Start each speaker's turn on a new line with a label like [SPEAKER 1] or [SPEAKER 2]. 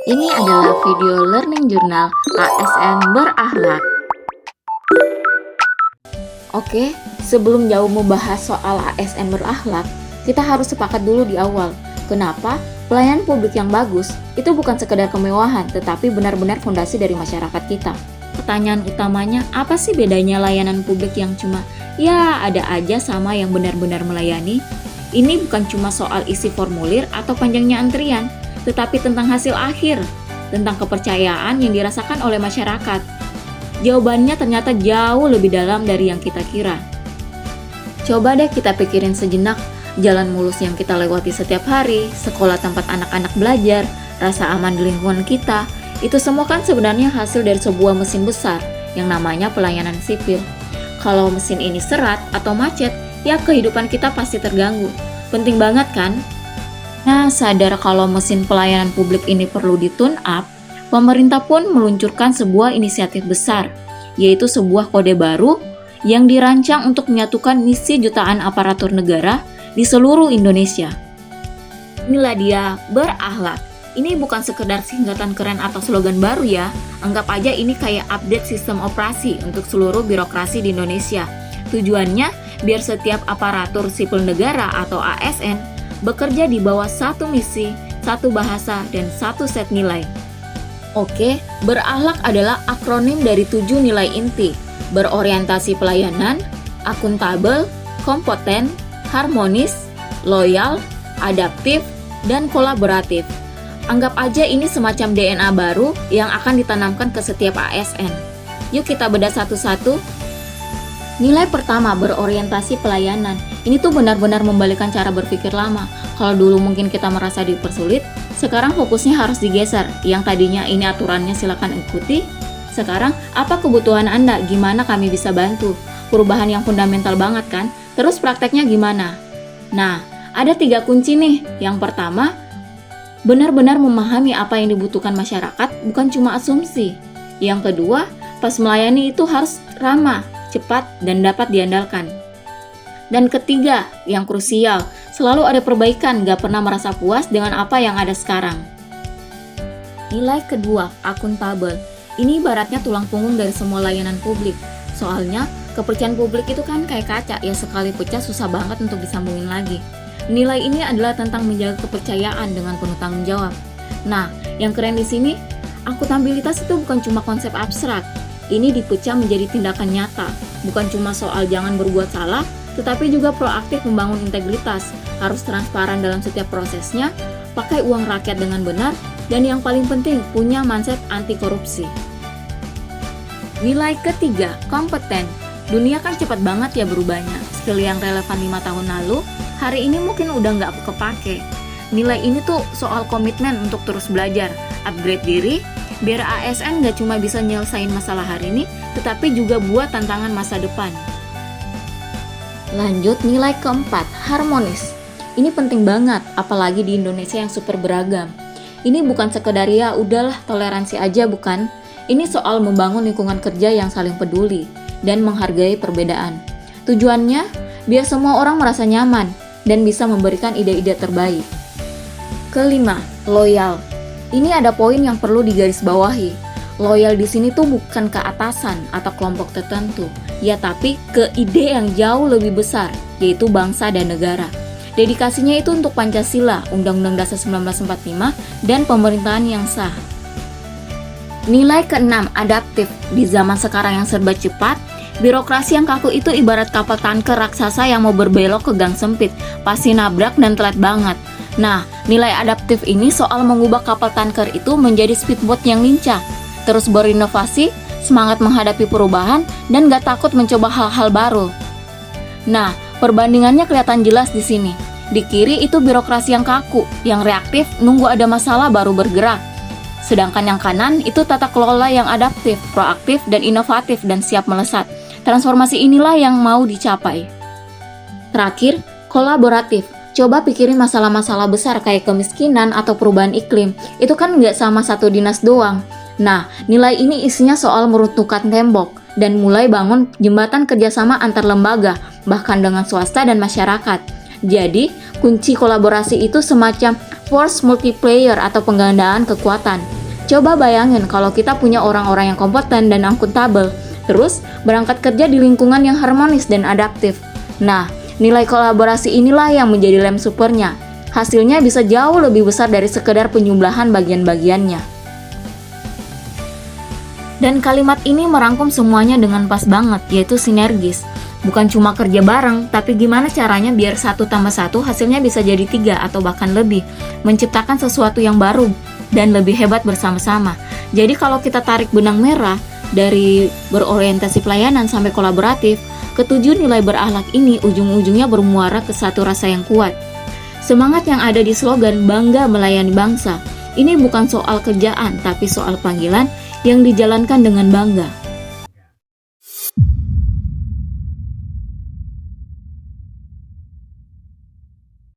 [SPEAKER 1] Ini adalah video learning journal ASN berakhlak. Oke, sebelum jauh membahas soal ASN berakhlak, kita harus sepakat dulu di awal. Kenapa? Pelayanan publik yang bagus itu bukan sekedar kemewahan, tetapi benar-benar fondasi dari masyarakat kita. Pertanyaan utamanya, apa sih bedanya layanan publik yang cuma ya ada aja sama yang benar-benar melayani? Ini bukan cuma soal isi formulir atau panjangnya antrian, tetapi tentang hasil akhir, tentang kepercayaan yang dirasakan oleh masyarakat. Jawabannya ternyata jauh lebih dalam dari yang kita kira. Coba deh kita pikirin sejenak, jalan mulus yang kita lewati setiap hari, sekolah tempat anak-anak belajar, rasa aman di lingkungan kita, itu semua kan sebenarnya hasil dari sebuah mesin besar yang namanya pelayanan sipil. Kalau mesin ini serat atau macet, ya kehidupan kita pasti terganggu. Penting banget kan? Nah, sadar kalau mesin pelayanan publik ini perlu di-tune up, pemerintah pun meluncurkan sebuah inisiatif besar, yaitu sebuah kode baru yang dirancang untuk menyatukan misi jutaan aparatur negara di seluruh Indonesia. Inilah dia, berakhlak. Ini bukan sekedar singkatan keren atau slogan baru ya, anggap aja ini kayak update sistem operasi untuk seluruh birokrasi di Indonesia. Tujuannya, biar setiap aparatur sipil negara atau ASN bekerja di bawah satu misi, satu bahasa, dan satu set nilai. Oke, berakhlak adalah akronim dari 7 nilai inti: berorientasi pelayanan, akuntabel, kompeten, harmonis, loyal, adaptif, dan kolaboratif. Anggap aja ini semacam DNA baru yang akan ditanamkan ke setiap ASN. Yuk kita bedah satu-satu. Nilai pertama, berorientasi pelayanan. Ini tuh benar-benar membalikkan cara berpikir lama. Kalau dulu mungkin kita merasa dipersulit, sekarang fokusnya harus digeser. Yang tadinya ini aturannya silakan ikuti, sekarang apa kebutuhan Anda, gimana kami bisa bantu. Perubahan yang fundamental banget kan? Terus prakteknya gimana? Nah, ada 3 kunci nih. Yang pertama, benar-benar memahami apa yang dibutuhkan masyarakat, bukan cuma asumsi. Yang kedua, pas melayani itu harus ramah, cepat, dan dapat diandalkan. Dan ketiga, yang krusial, selalu ada perbaikan, gak pernah merasa puas dengan apa yang ada sekarang. Nilai kedua, akuntabel. Ini ibaratnya tulang punggung dari semua layanan publik. Soalnya, kepercayaan publik itu kan kayak kaca, ya sekali pecah susah banget untuk disambungin lagi. Nilai ini adalah tentang menjaga kepercayaan dengan penuh tanggung jawab. Nah, yang keren di sini, akuntabilitas itu bukan cuma konsep abstrak. Ini dipecah menjadi tindakan nyata. Bukan cuma soal jangan berbuat salah, tetapi juga proaktif membangun integritas. Harus transparan dalam setiap prosesnya, pakai uang rakyat dengan benar, dan yang paling penting, punya mindset anti korupsi. Nilai ketiga, kompeten. Dunia kan cepat banget ya berubahnya. Skill yang relevan 5 tahun lalu, hari ini mungkin udah nggak kepake. Nilai ini tuh soal komitmen untuk terus belajar, upgrade diri, biar ASN nggak cuma bisa nyelesain masalah hari ini, tetapi juga buat tantangan masa depan. Lanjut, nilai keempat, harmonis. Ini penting banget, apalagi di Indonesia yang super beragam. Ini bukan sekedar ya udahlah toleransi aja, bukan. Ini soal membangun lingkungan kerja yang saling peduli dan menghargai perbedaan. Tujuannya, biar semua orang merasa nyaman dan bisa memberikan ide-ide terbaik. Kelima, loyal. Ini ada poin yang perlu digarisbawahi. Loyal di sini tuh bukan ke atasan atau kelompok tertentu, ya tapi ke ide yang jauh lebih besar, yaitu bangsa dan negara. Dedikasinya itu untuk Pancasila, Undang-Undang Dasar 1945, dan pemerintahan yang sah. Nilai keenam, adaptif. Di zaman sekarang yang serba cepat, birokrasi yang kaku itu ibarat kapal tanker raksasa yang mau berbelok ke gang sempit, pasti nabrak dan telat banget. Nah, nilai adaptif ini soal mengubah kapal tanker itu menjadi speedboat yang lincah, terus berinovasi, semangat menghadapi perubahan, dan gak takut mencoba hal-hal baru. Nah, perbandingannya kelihatan jelas di sini. Di kiri itu birokrasi yang kaku, yang reaktif, nunggu ada masalah baru bergerak. Sedangkan yang kanan itu tata kelola yang adaptif, proaktif, dan inovatif, dan siap melesat. Transformasi inilah yang mau dicapai. Terakhir, kolaboratif. Coba pikirin masalah-masalah besar kayak kemiskinan atau perubahan iklim. Itu kan nggak sama satu dinas doang. Nah, nilai ini isinya soal meruntuhkan tembok dan mulai bangun jembatan kerjasama antar lembaga, bahkan dengan swasta dan masyarakat. Jadi, kunci kolaborasi itu semacam force multiplayer atau penggandaan kekuatan. Coba bayangin kalau kita punya orang-orang yang kompeten dan akuntabel, terus berangkat kerja di lingkungan yang harmonis dan adaptif. Nah, nilai kolaborasi inilah yang menjadi lem supernya. Hasilnya bisa jauh lebih besar dari sekedar penjumlahan bagian-bagiannya. Dan kalimat ini merangkum semuanya dengan pas banget, yaitu sinergis. Bukan cuma kerja bareng, tapi gimana caranya biar 1 tambah 1 hasilnya bisa jadi 3 atau bahkan lebih. Menciptakan sesuatu yang baru dan lebih hebat bersama-sama. Jadi kalau kita tarik benang merah, dari berorientasi pelayanan sampai kolaboratif, ketujuh nilai berakhlak ini ujung-ujungnya bermuara ke satu rasa yang kuat. Semangat yang ada di slogan Bangga Melayani Bangsa, ini bukan soal kerjaan, tapi soal panggilan yang dijalankan dengan bangga.